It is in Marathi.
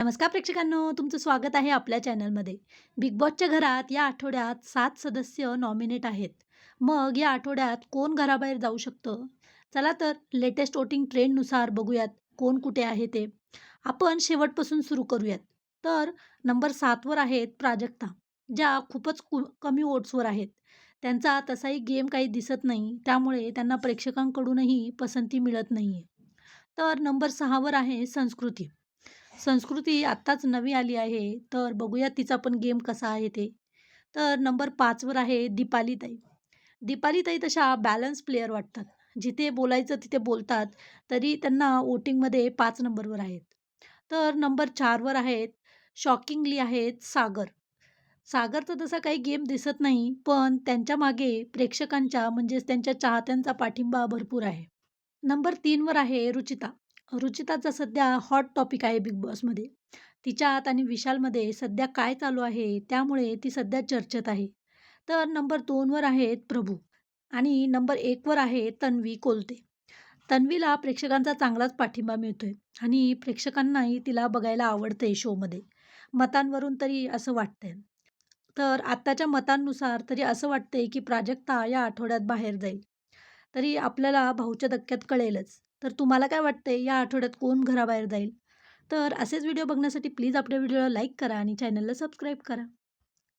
नमस्कार प्रेक्षकांनो, तुमचं स्वागत आहे आपल्या चॅनलमध्ये. बिग बॉसच्या घरात या आठवड्यात 7 सदस्य नॉमिनेट आहेत. मग या आठवड्यात कोण घराबाहेर जाऊ शकतं? चला तर लेटेस्ट वोटिंग ट्रेंडनुसार बघूयात कोण कुठे आहे ते. आपण शेवटपासून सुरू करूयात. तर नंबर 7 वर आहेत प्राजक्ता, ज्या खूपच कमी वोट्सवर आहेत. त्यांचा तसाही गेम काही दिसत नाही, त्यामुळे त्यांना प्रेक्षकांकडूनही पसंती मिळत नाहीये. तर नंबर 6 वर आहे संस्कृती. संस्कृती आत्ताच नवी आली आहे, तर बघूया तिचा पण गेम कसा आहे ते. तर नंबर 5 वर आहे दीपाली ताई. दीपाली ताई तशा बॅलन्स प्लेयर वाटतात. जिथे बोलायचं तिथे बोलतात, तरी त्यांना वोटिंगमध्ये 5 नंबरवर आहेत. तर नंबर 4 वर आहेत, शॉकिंगली आहेत सागर. सागरचा तसा काही गेम दिसत नाही, पण त्यांच्या मागे प्रेक्षकांच्या म्हणजेच त्यांच्या चाहत्यांचा पाठिंबा भरपूर आहे. नंबर 3 वर आहे रुचिता. रुचिताचा सध्या हॉट टॉपिक आहे बिग बॉसमध्ये. तिच्यात आणि विशालमध्ये सध्या काय चालू आहे, त्यामुळे ती सध्या चर्चेत आहे. तर नंबर 2 वर आहेत प्रभू आणि नंबर 1 वर आहे तन्वी कोलते. तन्वीला प्रेक्षकांचा चांगलाच पाठिंबा मिळतोय आणि प्रेक्षकांनाही तिला बघायला आवडतंय शोमध्ये. मतांवरून तरी असं वाटतंय. तर आत्ताच्या मतांनुसार तरी असं वाटतंय, की प्राजक्ता या आठवड्यात बाहेर जाईल. तरी आपल्याला भाऊच्या धक्क्यात कळेलच. तर तुम्हाला काय वाटतंय या आठवड्यात कोण घराबाहेर जाईल? तर असेच व्हिडिओ बघण्यासाठी प्लीज आपल्या व्हिडिओला लाईक करा आणि चॅनलला सबस्क्राईब करा.